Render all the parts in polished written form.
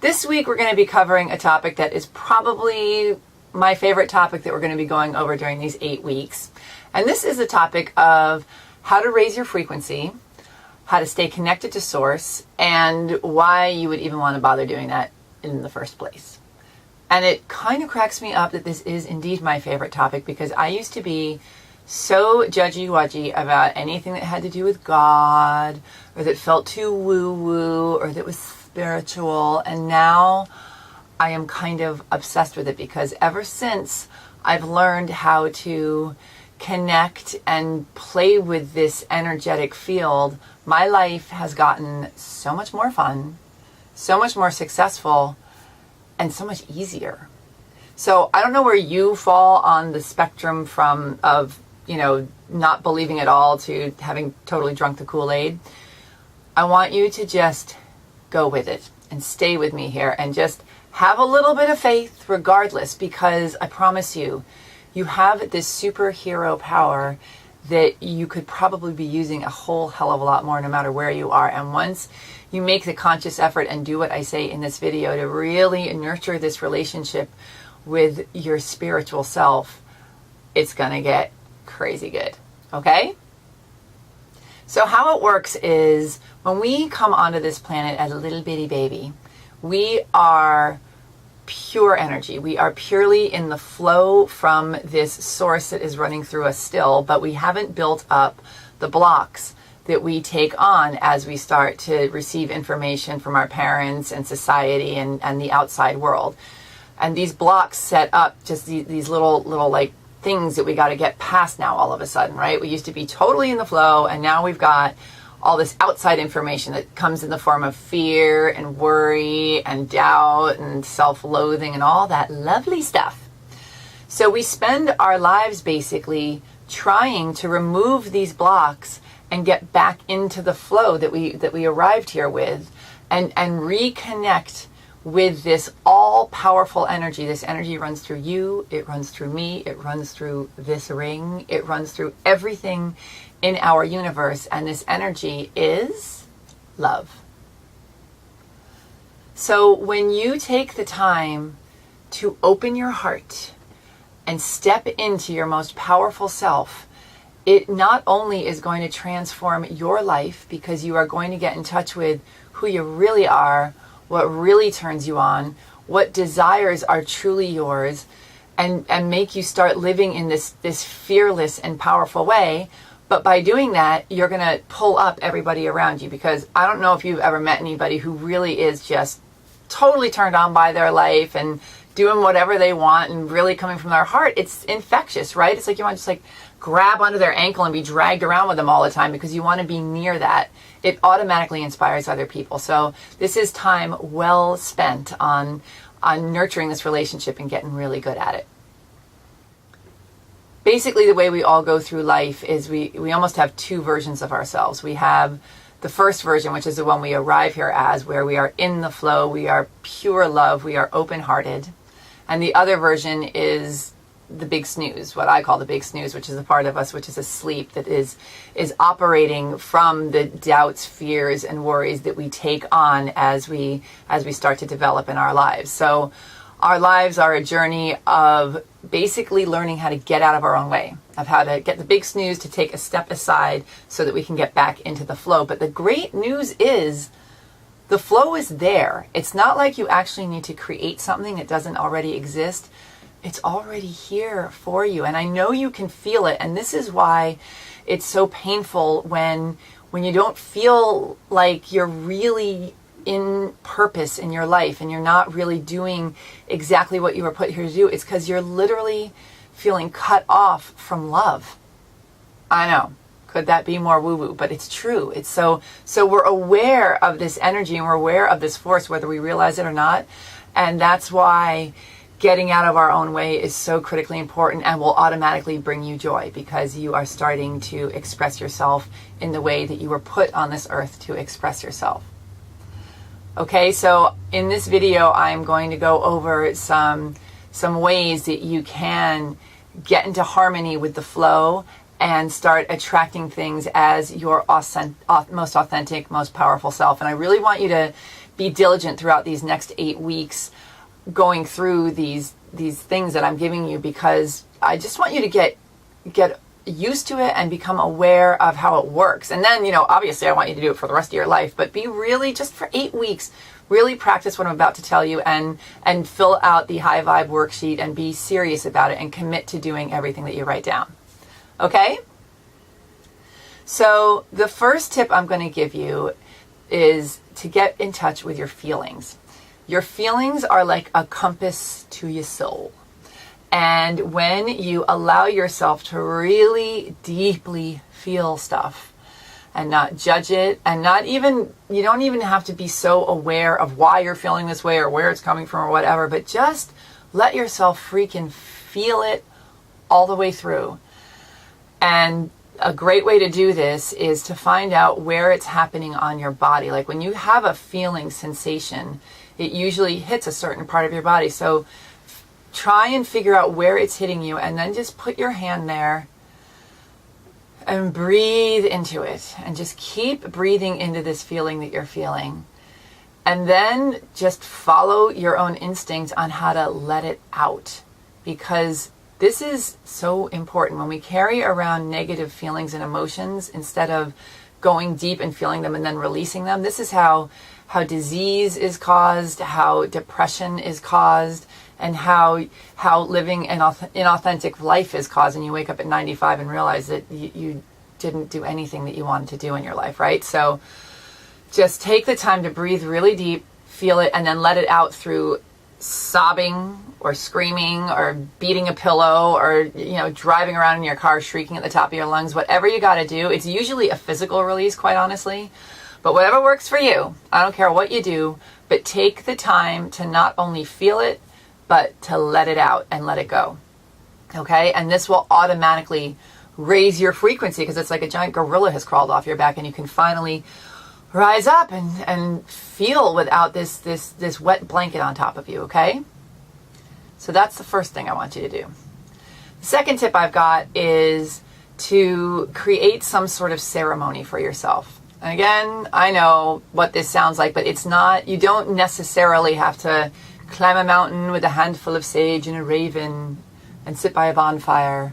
This week we're going to be covering a topic that is probably my favorite topic that we're going to be going over during these 8 weeks. And this is the topic of how to raise your frequency, how to stay connected to source, and why you would even want to bother doing that in the first place. And it kind of cracks me up that this is indeed my favorite topic, because I used to be so judgy-wudgy about anything that had to do with God, or that felt too woo-woo, or that was spiritual. And now I am kind of obsessed with it, because ever since I've learned how to connect and play with this energetic field, my life has gotten so much more fun, so much more successful, and so much easier. So I don't know where you fall on the spectrum of not believing at all to having totally drunk the Kool-Aid. I want you to just go with it and stay with me here and just have a little bit of faith regardless, because I promise you, you have this superhero power that you could probably be using a whole hell of a lot more no matter where you are. And once you make the conscious effort and do what I say in this video to really nurture this relationship with your spiritual self, it's going to get crazy good. Okay? So how it works is, when we come onto this planet as a little bitty baby, we are pure energy. We are purely in the flow from this source that is running through us still, but we haven't built up the blocks that we take on as we start to receive information from our parents and society and the outside world. And these blocks set up just these little like things that we got to get past now all of a sudden, right? We used to be totally in the flow, and now we've got all this outside information that comes in the form of fear and worry and doubt and self-loathing and all that lovely stuff. So we spend our lives basically trying to remove these blocks and get back into the flow that we arrived here with, and reconnect with this all-powerful energy. This energy runs through you, it runs through me, it runs through this ring, it runs through everything in our universe, and this energy is love. So when you take the time to open your heart and step into your most powerful self, it not only is going to transform your life, because you are going to get in touch with who you really are, what really turns you on, what desires are truly yours, and make you start living in this fearless and powerful way. But by doing that, you're going to pull up everybody around you, because I don't know if you've ever met anybody who really is just totally turned on by their life and doing whatever they want and really coming from their heart. It's infectious, right? It's like you want to just like grab onto their ankle and be dragged around with them all the time, because you want to be near that. It automatically inspires other people. So this is time well spent on nurturing this relationship and getting really good at it. Basically, the way we all go through life is we almost have two versions of ourselves. We have the first version, which is the one we arrive here as, where we are in the flow, we are pure love, we are open-hearted. And the other version is the big snooze, what I call the big snooze, which is a part of us which is asleep, that is operating from the doubts, fears, and worries that we take on as we start to develop in our lives. So our lives are a journey of basically learning how to get out of our own way, of how to get the big snooze to take a step aside so that we can get back into the flow. But the great news is the flow is there. It's not like you actually need to create something that doesn't already exist. It's already here for you. And I know you can feel it. And this is why it's so painful when you don't feel like you're really in purpose in your life and you're not really doing exactly what you were put here to do. It's because you're literally feeling cut off from love. I know. Could that be more woo-woo? But it's true. It's so we're aware of this energy and we're aware of this force, whether we realize it or not. And that's why getting out of our own way is so critically important and will automatically bring you joy, because you are starting to express yourself in the way that you were put on this earth to express yourself. Okay, so in this video, I'm going to go over some ways that you can get into harmony with the flow and start attracting things as your most authentic, most powerful self. And I really want you to be diligent throughout these next 8 weeks going through these things that I'm giving you, because I just want you to get used to it and become aware of how it works. And then, obviously I want you to do it for the rest of your life, but be really, just for 8 weeks, really practice what I'm about to tell you, and fill out the High Vibe worksheet and be serious about it and commit to doing everything that you write down. Okay? So the first tip I'm going to give you is to get in touch with your feelings. Your feelings are like a compass to your soul. And when you allow yourself to really deeply feel stuff and not judge it, and you don't even have to be so aware of why you're feeling this way or where it's coming from or whatever, but just let yourself freaking feel it all the way through. And a great way to do this is to find out where it's happening on your body. Like when you have a feeling sensation, it usually hits a certain part of your body. So try and figure out where it's hitting you, and then just put your hand there and breathe into it, and just keep breathing into this feeling that you're feeling. And then just follow your own instinct on how to let it out, because this is so important. When we carry around negative feelings and emotions, instead of going deep and feeling them and then releasing them, this is how disease is caused, how depression is caused, and how living an inauthentic life is caused. And you wake up at 95 and realize that you didn't do anything that you wanted to do in your life, right? So just take the time to breathe really deep, feel it, and then let it out through sobbing or screaming or beating a pillow or driving around in your car shrieking at the top of your lungs. Whatever you got to do. It's usually a physical release, quite honestly, but whatever works for you. I don't care what you do, but take the time to not only feel it, but to let it out and let it go. Okay? And this will automatically raise your frequency, because it's like a giant gorilla has crawled off your back, and you can finally rise up and feel without this wet blanket on top of you. Okay? So that's the first thing I want you to do. The second tip I've got is to create some sort of ceremony for yourself. And again, I know what this sounds like, but it's not, you don't necessarily have to climb a mountain with a handful of sage and a raven and sit by a bonfire,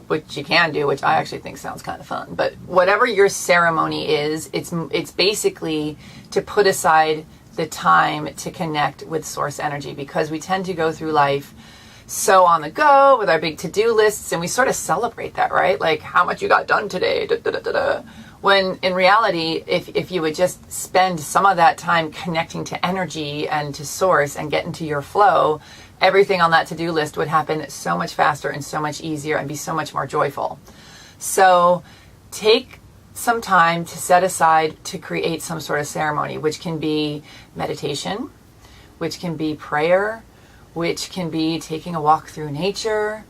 which you can do, which I actually think sounds kind of fun. But whatever your ceremony is, it's basically to put aside the time to connect with source energy, because we tend to go through life so on the go with our big to-do lists, and we sort of celebrate that, right? Like how much you got done today, da, da, da, da, da. When in reality, if you would just spend some of that time connecting to energy and to source and get into your flow, everything on that to-do list would happen so much faster and so much easier and be so much more joyful. So take some time to set aside to create some sort of ceremony, which can be meditation, which can be prayer, which can be taking a walk through nature,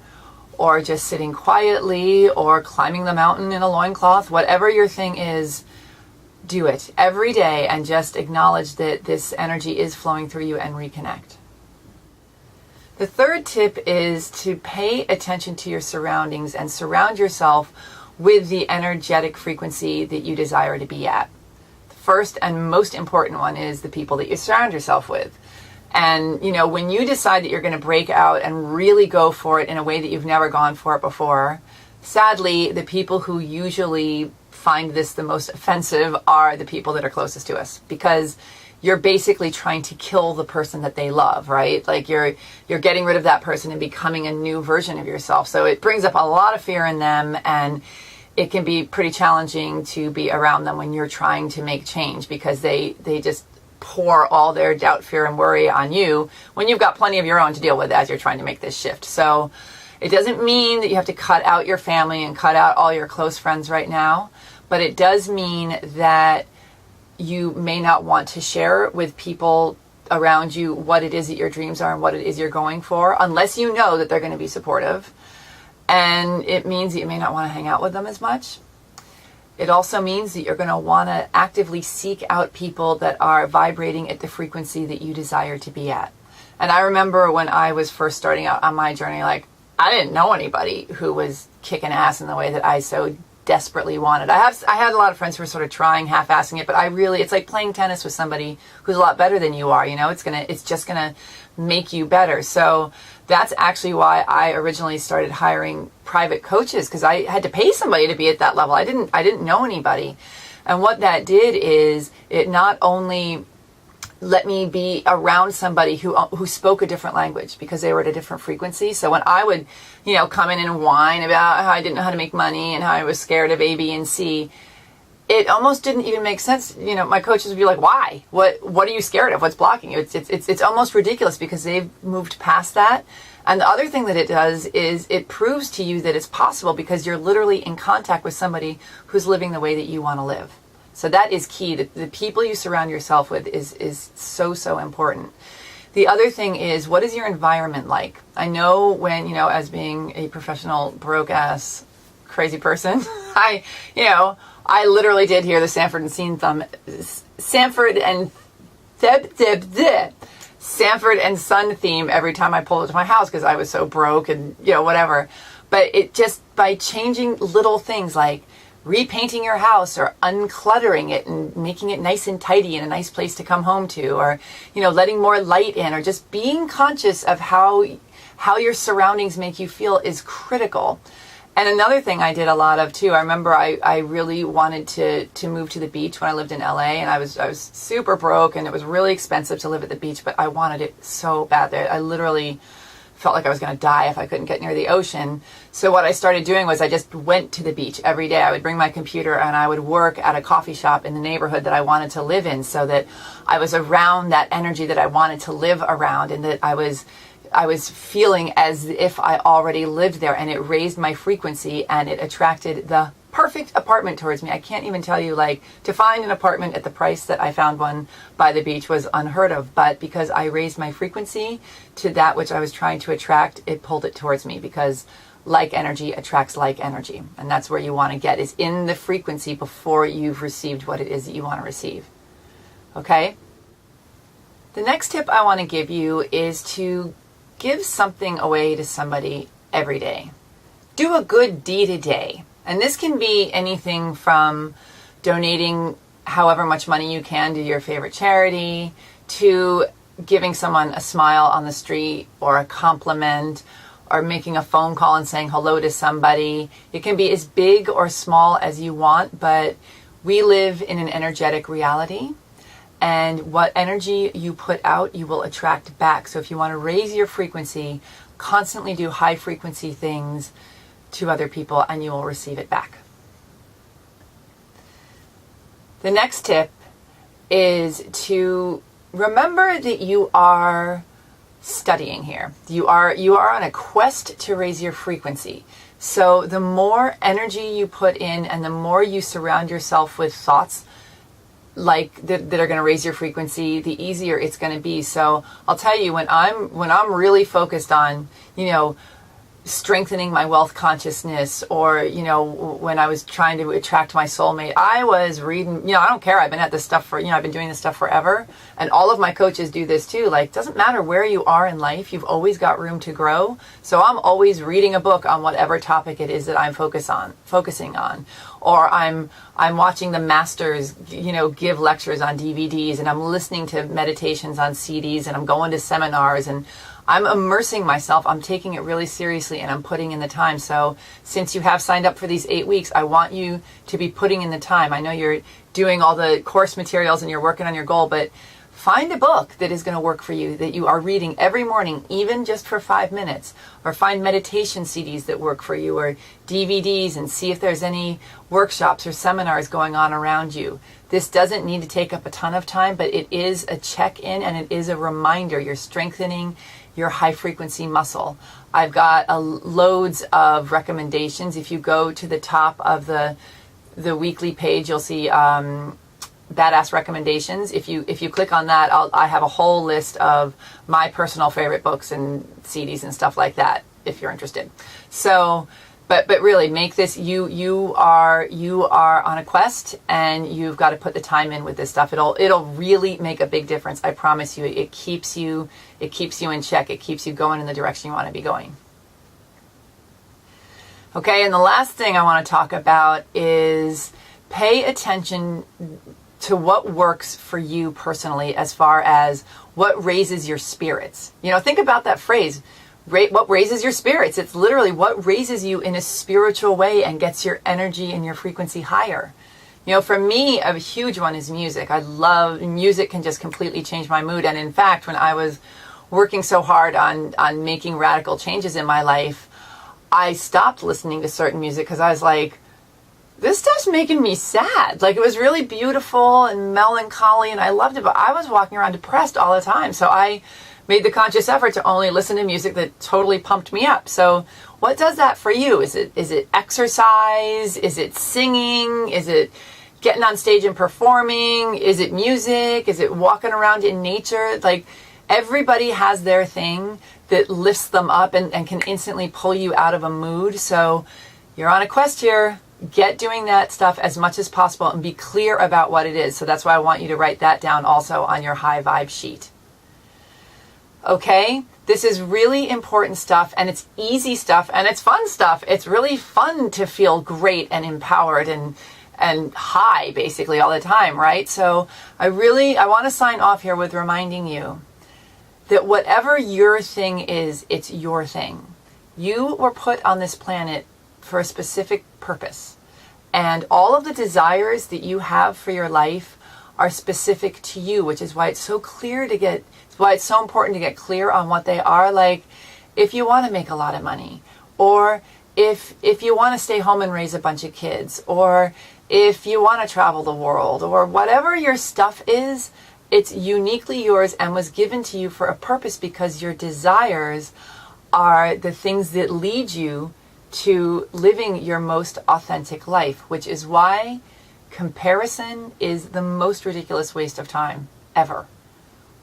or just sitting quietly, or climbing the mountain in a loincloth. Whatever your thing is, do it every day and just acknowledge that this energy is flowing through you and reconnect. The third tip is to pay attention to your surroundings and surround yourself with the energetic frequency that you desire to be at. The first and most important one is the people that you surround yourself with. And, when you decide that you're going to break out and really go for it in a way that you've never gone for it before, sadly, the people who usually find this the most offensive are the people that are closest to us, because you're basically trying to kill the person that they love, right? Like you're getting rid of that person and becoming a new version of yourself. So it brings up a lot of fear in them, and it can be pretty challenging to be around them when you're trying to make change, because they just pour all their doubt, fear, and worry on you when you've got plenty of your own to deal with as you're trying to make this shift. So it doesn't mean that you have to cut out your family and cut out all your close friends right now, but it does mean that you may not want to share with people around you what it is that your dreams are and what it is you're going for, unless you know that they're going to be supportive. And it means that you may not want to hang out with them as much. It also means that you're going to want to actively seek out people that are vibrating at the frequency that you desire to be at. And I remember when I was first starting out on my journey, like I didn't know anybody who was kicking ass in the way that I so desperately wanted. I had a lot of friends who were sort of trying, half-assing it, but it's like playing tennis with somebody who's a lot better than you are. It's just gonna make you better. So that's actually why I originally started hiring private coaches, because I had to pay somebody to be at that level. I didn't know anybody. And what that did is it not only let me be around somebody who spoke a different language, because they were at a different frequency. So when I would, come in and whine about how I didn't know how to make money and how I was scared of A, B, and C, it almost didn't even make sense. My coaches would be like, "Why? What are you scared of? What's blocking you?" It's almost ridiculous, because they've moved past that. And the other thing that it does is it proves to you that it's possible, because you're literally in contact with somebody who's living the way that you want to live. So that is key. The people you surround yourself with is so important. The other thing is, what is your environment like? I know when, as being a professional broke ass crazy person, I literally did hear the Sanford and Son theme every time I pulled into my house, because I was so broke and whatever. But it just, by changing little things like repainting your house or uncluttering it and making it nice and tidy and a nice place to come home to, or letting more light in, or just being conscious of how your surroundings make you feel is critical. And another thing I did a lot of too, I remember I really wanted to move to the beach when I lived in LA, and I was super broke, and it was really expensive to live at the beach, but I wanted it so bad. I literally felt like I was going to die if I couldn't get near the ocean. So what I started doing was I just went to the beach every day. I would bring my computer and I would work at a coffee shop in the neighborhood that I wanted to live in, so that I was around that energy that I wanted to live around, and that I was feeling as if I already lived there, and it raised my frequency, and it attracted the perfect apartment towards me. I can't even tell you, to find an apartment at the price that I found one by the beach was unheard of, but because I raised my frequency to that which I was trying to attract, it pulled it towards me, because like energy attracts like energy, and that's where you want to get, is in the frequency before you've received what it is that you want to receive. Okay? The next tip I want to give you is to give something away to somebody every day. Do a good deed a day. And this can be anything from donating however much money you can to your favorite charity, to giving someone a smile on the street, or a compliment, or making a phone call and saying hello to somebody. It can be as big or small as you want, but we live in an energetic reality. And what energy you put out, you will attract back. So if you want to raise your frequency, constantly do high frequency things to other people, and you will receive it back. The next tip is to remember that you are studying here. You are on a quest to raise your frequency. So the more energy you put in, and the more you surround yourself with thoughts that are going to raise your frequency, the easier it's going to be. So I'll tell you, when I'm really focused on, strengthening my wealth consciousness, or, when I was trying to attract my soulmate, I was reading, I don't care. I've been at this stuff I've been doing this stuff forever. And all of my coaches do this too. Doesn't matter where you are in life, you've always got room to grow. So I'm always reading a book on whatever topic it is that I'm focusing on. Or I'm watching the masters, give lectures on DVDs, and I'm listening to meditations on CDs, and I'm going to seminars, and I'm immersing myself. I'm taking it really seriously, and I'm putting in the time. So since you have signed up for these 8 weeks, I want you to be putting in the time. I know you're doing all the course materials and you're working on your goal, but find a book that is going to work for you, that you are reading every morning, even just for 5 minutes. Or find meditation CDs that work for you, or DVDs, and see if there's any workshops or seminars going on around you. This doesn't need to take up a ton of time, but it is a check-in, and it is a reminder. You're strengthening your high frequency muscle. I've got loads of recommendations. If you go to the top of the weekly page, you'll see badass recommendations. If you click on that, I have a whole list of my personal favorite books and CDs and stuff like that, if you're interested. So, but really, make this, you are on a quest, and you've got to put the time in with this stuff. It'll really make a big difference. I promise you. It keeps you in check. It keeps you going in the direction you want to be going. Okay, and the last thing I want to talk about is pay attention to what works for you personally as far as what raises your spirits. You know, think about that phrase, what raises your spirits. It's literally what raises you in a spiritual way and gets your energy and your frequency higher. You know, for me, a huge one is music. I love music, can just completely change my mood. And in fact, when I was working so hard on making radical changes in my life, I stopped listening to certain music because I was like, this stuff's making me sad. Like, it was really beautiful and melancholy and I loved it, but I was walking around depressed all the time. So I made the conscious effort to only listen to music that totally pumped me up. So what does that for you? Is it exercise? Is it singing? Is it getting on stage and performing? Is it music? Is it walking around in nature? Like, everybody has their thing that lifts them up and can instantly pull you out of a mood. So you're on a quest here. Get doing that stuff as much as possible and be clear about what it is. So that's why I want you to write that down also on your high vibe sheet. Okay, this is really important stuff, and it's easy stuff, and it's fun stuff. It's really fun to feel great and empowered and high basically all the time, right? So I want to sign off here with reminding you that whatever your thing is, it's your thing. You were put on this planet for a specific purpose, and all of the desires that you have for your life are specific to you, which is why it's so important to get clear on what they are. Like, if you want to make a lot of money, or if you want to stay home and raise a bunch of kids, or if you want to travel the world, or whatever your stuff is, it's uniquely yours and was given to you for a purpose, because your desires are the things that lead you to living your most authentic life, which is why comparison is the most ridiculous waste of time ever.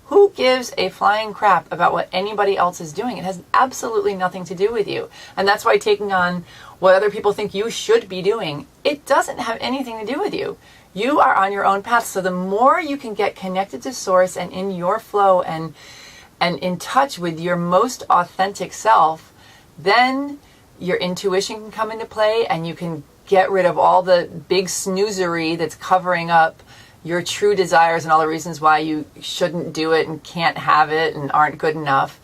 Who gives a flying crap about what anybody else is doing? It has absolutely nothing to do with you. And that's why taking on what other people think you should be doing, it doesn't have anything to do with you. You are on your own path. So the more you can get connected to source and in your flow and in touch with your most authentic self, then your intuition can come into play and you can get rid of all the big snoozery that's covering up your true desires and all the reasons why you shouldn't do it and can't have it and aren't good enough.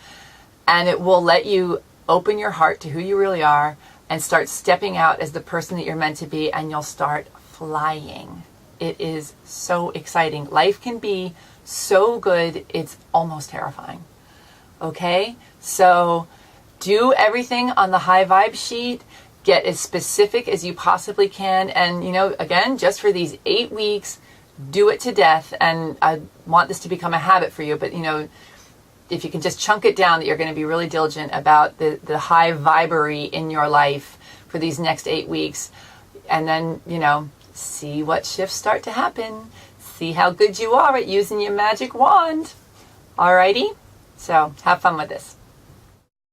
And it will let you open your heart to who you really are and start stepping out as the person that you're meant to be, and you'll start flying. It is so exciting. Life can be so good, it's almost terrifying. Okay? So do everything on the high vibe sheet. Get as specific as you possibly can. And, again, just for these 8 weeks, do it to death. And I want this to become a habit for you. But, if you can just chunk it down, that you're going to be really diligent about the high vibery in your life for these next 8 weeks. And then, see what shifts start to happen. See how good you are at using your magic wand. Alrighty? So have fun with this.